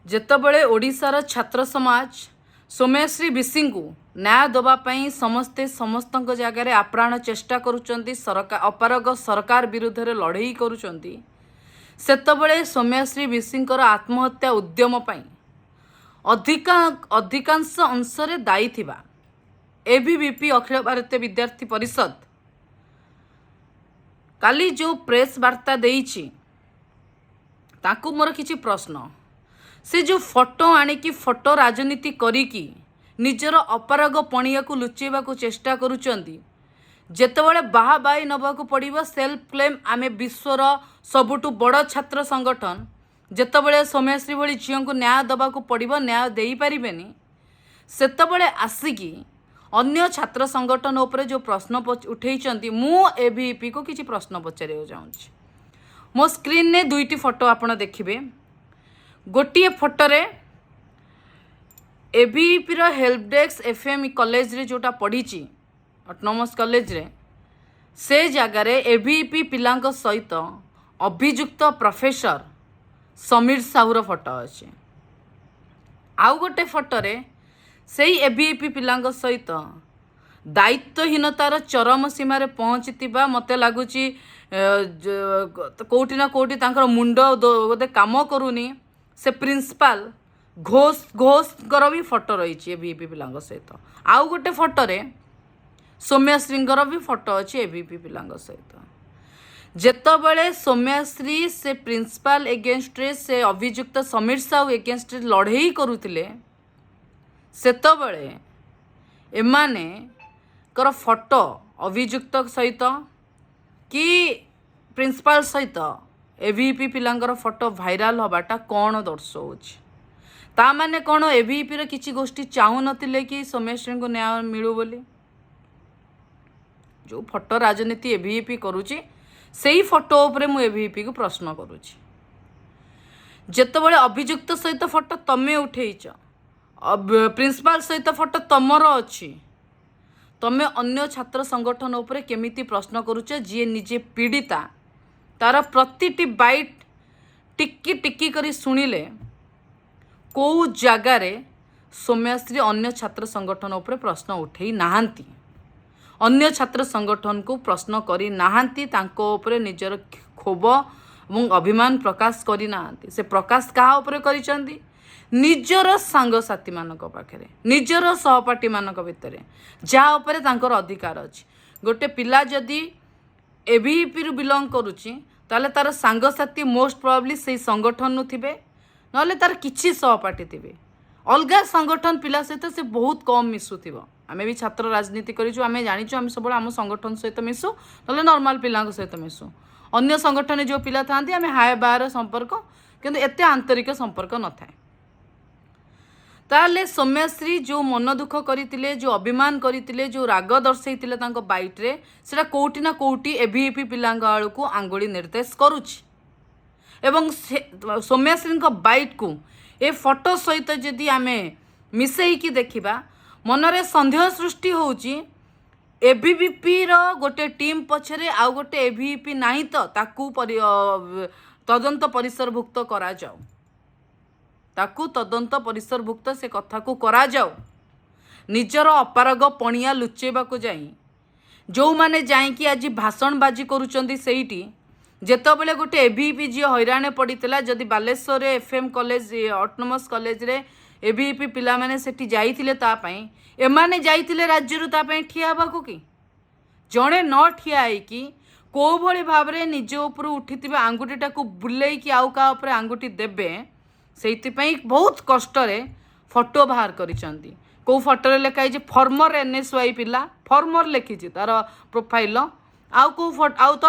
ଯେତେବେଳେ ଓଡ଼ିଶାର ଛାତ୍ର ସମାଜ ସୌମ୍ୟଶ୍ରୀ ବିଶୀଙ୍କୁ ନ୍ୟାୟ ଦେବା ପାଇଁ ସମସ୍ତେ ସମସ୍ତଙ୍କ ଜାଗାରେ ଆପ୍ରାଣ ଚେଷ୍ଟା କରୁଛନ୍ତି, ଅପାରଗ ସରକାର ବିରୁଦ୍ଧରେ ଲଢ଼େଇ କରୁଛନ୍ତି, ସେତେବେଳେ ସୌମ୍ୟଶ୍ରୀ ବିଶୀଙ୍କର ଆତ୍ମହତ୍ୟା ଉଦ୍ୟମ ପାଇଁ ଅଧିକାଂଶ ଅଂଶରେ ଦାୟୀ ଥିବା ଏବିଭିପି ଅଖିଳ ଭାରତୀୟ ବିଦ୍ୟାର୍ଥୀ ପରିଷଦ କାଲି ଯେଉଁ ପ୍ରେସ୍ ବାର୍ତ୍ତା ଦେଇଛି ତାକୁ ମୋର କିଛି ପ୍ରଶ୍ନ। ସେ ଯେଉଁ ଫଟୋ ଆଣିକି ଫଟୋ ରାଜନୀତି କରିକି ନିଜର ଅପାରଗ ପଣିଆକୁ ଲୁଚେଇବାକୁ ଚେଷ୍ଟା କରୁଛନ୍ତି, ଯେତେବେଳେ ବାହାବାଇ ନେବାକୁ ପଡ଼ିବ ସେଲ୍ଫ କ୍ଲେମ୍ ଆମେ ବିଶ୍ୱର ସବୁଠୁ ବଡ଼ ଛାତ୍ର ସଂଗଠନ, ଯେତେବେଳେ ସୌମ୍ୟଶ୍ରୀ ଭଳି ଝିଅଙ୍କୁ ନ୍ୟାୟ ଦେବାକୁ ପଡ଼ିବ, ନ୍ୟାୟ ଦେଇପାରିବେନି, ସେତେବେଳେ ଆସିକି ଅନ୍ୟ ଛାତ୍ର ସଂଗଠନ ଉପରେ ଯେଉଁ ପ୍ରଶ୍ନ ଉଠେଇଛନ୍ତି, ମୁଁ ଏବିଭିପିକୁ କିଛି ପ୍ରଶ୍ନ ପଚାରିବାକୁ ଚାହୁଁଛି। ମୋ ସ୍କ୍ରିନ୍ରେ ଦୁଇଟି ଫଟୋ ଆପଣ ଦେଖିବେ। ଗୋଟିଏ ଫଟୋରେ ଏବିଭିପିର ହେଲ୍ପ ଡେସ୍କ ଏଫ୍ଏମ୍ କଲେଜରେ ଯେଉଁଟା ପଢ଼ିଛି ଅଟୋନମସ୍ କଲେଜରେ, ସେ ଜାଗାରେ ଏବିଭିପି ପିଲାଙ୍କ ସହିତ ଅଭିଯୁକ୍ତ ପ୍ରଫେସର ସମୀର ସାହୁର ଫଟୋ ଅଛି। ଆଉ ଗୋଟେ ଫଟୋରେ ସେଇ ଏବିଭିପି ପିଲାଙ୍କ ସହିତ ଦାୟିତ୍ୱହୀନତାର ଚରମ ସୀମାରେ ପହଞ୍ଚିଥିବା, ମୋତେ ଲାଗୁଛି କେଉଁଠି ନା କେଉଁଠି ତାଙ୍କର ମୁଣ୍ଡ ବୋଧେ କାମ କରୁନି, ସେ ପ୍ରିନ୍ସିପାଲ ଘୋଷଙ୍କର ବି ଫଟୋ ରହିଛି ଏବିଭିପି ପିଲାଙ୍କ ସହିତ। ଆଉ ଗୋଟେ ଫଟୋରେ ସୌମ୍ୟଶ୍ରୀଙ୍କର ବି ଫଟୋ ଅଛି ଏବିଭିପି ପିଲାଙ୍କ ସହିତ। ଯେତେବେଳେ ସୌମ୍ୟଶ୍ରୀ ସେ ପ୍ରିନ୍ସିପାଲ ଏଗେନଷ୍ଟରେ, ସେ ଅଭିଯୁକ୍ତ ସମୀର ସାହୁ ଏଗେନଷ୍ଟରେ ଲଢ଼େଇ କରୁଥିଲେ, ସେତେବେଳେ ଏମାନଙ୍କର ଫଟୋ ଅଭିଯୁକ୍ତ ସହିତ କି ପ୍ରିନ୍ସିପାଲ ସହିତ ଏବିଭିପି ପିଲାଙ୍କର ଫଟୋ ଭାଇରାଲ ହେବାଟା କ'ଣ ଦର୍ଶାଉଛି? ତା ମାନେ କ'ଣ ଏବିଭିପିର କିଛି ଗୋଷ୍ଠୀ ଚାହୁଁନଥିଲେ କି ସୌମ୍ୟଶ୍ରୀଙ୍କୁ ନ୍ୟାୟ ମିଳୁ ବୋଲି? ଯେଉଁ ଫଟୋ ରାଜନୀତି ଏବିଭିପି କରୁଛି, ସେଇ ଫଟୋ ଉପରେ ମୁଁ ଏବିଭିପିକୁ ପ୍ରଶ୍ନ କରୁଛି। ଯେତେବେଳେ ଅଭିଯୁକ୍ତ ସହିତ ଫଟୋ ତମେ ଉଠେଇଛ, ପ୍ରିନ୍ସିପାଲ ସହିତ ଫଟୋ ତମର ଅଛି, ତମେ ଅନ୍ୟ ଛାତ୍ର ସଂଗଠନ ଉପରେ କେମିତି ପ୍ରଶ୍ନ କରୁଛ? ଯିଏ ନିଜେ ପୀଡ଼ିତା, ତାର ପ୍ରତିଟି ବାଇଟ୍ ଟିକି ଟିକି କରି ଶୁଣିଲେ କେଉଁ ଜାଗାରେ ସୌମ୍ୟଶ୍ରୀ ଅନ୍ୟ ଛାତ୍ର ସଂଗଠନ ଉପରେ ପ୍ରଶ୍ନ ଉଠେଇ ନାହାନ୍ତି, ଅନ୍ୟ ଛାତ୍ର ସଂଗଠନକୁ ପ୍ରଶ୍ନ କରି ନାହାନ୍ତି, ତାଙ୍କ ଉପରେ ନିଜର କ୍ଷୋଭ ଏବଂ ଅଭିମାନ ପ୍ରକାଶ କରିନାହାନ୍ତି। ସେ ପ୍ରକାଶ କାହା ଉପରେ କରିଛନ୍ତି? ନିଜର ସାଙ୍ଗସାଥୀମାନଙ୍କ ପାଖରେ, ନିଜର ସହପାଠୀମାନଙ୍କ ଭିତରେ, ଯାହା ଉପରେ ତାଙ୍କର ଅଧିକାର ଅଛି। ଗୋଟେ ପିଲା ଯଦି ଏବିଭିପିରୁ ବିଲଙ୍ଗ କରୁଛି, ତାହେଲେ ତାର ସାଙ୍ଗସାଥୀ ମୋଷ୍ଟ ପ୍ରବାବଲି ସେଇ ସଂଗଠନରୁ ଥିବେ, ନହେଲେ ତାର କିଛି ସହପାଠୀ ଥିବେ। ଅଲଗା ସଂଗଠନ ପିଲା ସହିତ ସେ ବହୁତ କମ୍ ମିଶୁଥିବ। ଆମେ ବି ଛାତ୍ର ରାଜନୀତି କରିଛୁ, ଆମେ ଜାଣିଛୁ, ଆମେ ସବୁବେଳେ ଆମ ସଂଗଠନ ସହିତ ମିଶୁ, ନହେଲେ ନର୍ମାଲ ପିଲାଙ୍କ ସହିତ ମିଶୁ। ଅନ୍ୟ ସଂଗଠନରେ ଯେଉଁ ପିଲା ଥାଆନ୍ତି, ଆମେ ହାୟ ବାହାର ସମ୍ପର୍କ, କିନ୍ତୁ ଏତେ ଆନ୍ତରିକ ସମ୍ପର୍କ ନଥାଏ। ତାହେଲେ ସୌମ୍ୟଶ୍ରୀ ଯେଉଁ ମନ ଦୁଃଖ କରିଥିଲେ, ଯେଉଁ ଅଭିମାନ କରିଥିଲେ, ଯେଉଁ ରାଗ ଦର୍ଶାଇଥିଲେ ତାଙ୍କ ବାଇଟ୍ରେ, ସେଟା କେଉଁଠି ନା କେଉଁଠି ଏବିଭିପି ପିଲାଙ୍କ ଆଡ଼କୁ ଆଙ୍ଗୁଳି ନିର୍ଦ୍ଦେଶ କରୁଛି। ଏବଂ ସୌମ୍ୟଶ୍ରୀଙ୍କ ବାଇଟ୍କୁ ଏ ଫଟୋ ସହିତ ଯଦି ଆମେ ମିଶେଇକି ଦେଖିବା, ମନରେ ସନ୍ଦେହ ସୃଷ୍ଟି ହେଉଛି ଏବିଭିପିର ଗୋଟେ ଟିମ୍ ପଛରେ ଆଉ ଗୋଟେ ଏବିଭିପି ନାହିଁ ତ, ତାକୁ ତଦନ୍ତ ପରିସରଭୁକ୍ତ କରାଯାଉ, ତାକୁ ତଦନ୍ତ ପରିସରଭୁକ୍ତ ସେ କଥାକୁ କରାଯାଉ। ନିଜର ଅପାରଗ ପଣିଆ ଲୁଚେଇବାକୁ ଯାଇ ଯେଉଁମାନେ ଯାଇକି ଆଜି ଭାଷଣବାଜି କରୁଛନ୍ତି ସେଇଠି, ଯେତେବେଳେ ଗୋଟେ ଏବିଭିପି ଝିଅ ହଇରାଣ ପଡ଼ିଥିଲା, ଯଦି ବାଲେଶ୍ୱରରେ ଏଫ୍ଏମ୍ କଲେଜ ଅଟୋନମସ୍ କଲେଜରେ ଏବିଭିପି ପିଲାମାନେ ସେଠି ଯାଇଥିଲେ ତା ପାଇଁ, ଏମାନେ ଯାଇଥିଲେ ରାଜ୍ୟରୁ ତା ପାଇଁ ଠିଆ ହେବାକୁ କି? ଜଣେ ନ ଠିଆ ହେଇକି କେଉଁଭଳି ଭାବରେ ନିଜ ଉପରୁ ଉଠିଥିବା ଆଙ୍ଗୁଠିଟାକୁ ବୁଲେଇକି ଆଉ କାହା ଉପରେ ଆଙ୍ଗୁଠି ଦେବେ, ସେଇଥିପାଇଁ ବହୁତ କଷ୍ଟରେ ଫଟୋ ବାହାର କରିଛନ୍ତି। କେଉଁ ଫଟୋରେ ଲେଖା ହେଇଛି ଫର୍ମର ଏନ୍ଏସ୍ୱାଇ ପିଲା, ଫର୍ମର ଲେଖିଛି ତାର ପ୍ରୋଫାଇଲ। ଆଉ କେଉଁ ଫଟୋ, ଆଉ ତ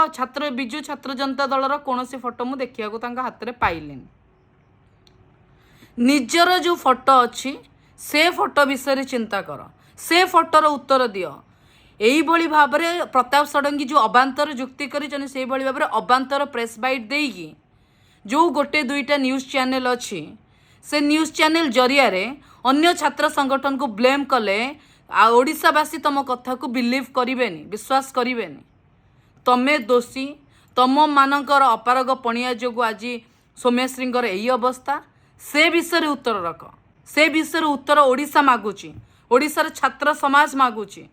ବିଜୁ ଛାତ୍ର ଜନତା ଦଳର କୌଣସି ଫଟୋ ମୁଁ ଦେଖିବାକୁ ତାଙ୍କ ହାତରେ ପାଇଲିନି। ନିଜର ଯେଉଁ ଫଟୋ ଅଛି, ସେ ଫଟୋ ବିଷୟରେ ଚିନ୍ତା କର, ସେ ଫଟୋର ଉତ୍ତର ଦିଅ। এইଭଳି ଭାବରେ ପ୍ରତାପ ଷଡ଼ଙ୍ଗୀ ଯେଉଁ ଅବାନ୍ତର ଯୁକ୍ତି କରିଛନ୍ତି, ସେଇଭଳି ଭାବରେ ଅବାନ୍ତର ପ୍ରେସ୍ ବାଇଟ୍ ଦେଇକି ଯେଉଁ ଗୋଟେ ଦୁଇଟା ନ୍ୟୁଜ୍ ଚ୍ୟାନେଲ୍ ଅଛି, ସେ ନ୍ୟୁଜ୍ ଚ୍ୟାନେଲ୍ ଜରିଆରେ ଅନ୍ୟ ଛାତ୍ର ସଂଗଠନକୁ ବ୍ଲେମ୍ କଲେ ଆଉ ଓଡ଼ିଶାବାସୀ ତମ କଥାକୁ ବିଲିଭ୍ କରିବେନି, ବିଶ୍ୱାସ କରିବେନି। ତମେ ଦୋଷୀ, ତମମାନଙ୍କର ଅପାରଗ ପଣିଆ ଯୋଗୁଁ ଆଜି ସୌମ୍ୟଶ୍ରୀଙ୍କର ଏହି ଅବସ୍ଥା। से विषय उत्तर रख, से विषय उत्तर ओडिशा मागुची, ओडिशार छात्र समाज मागुची।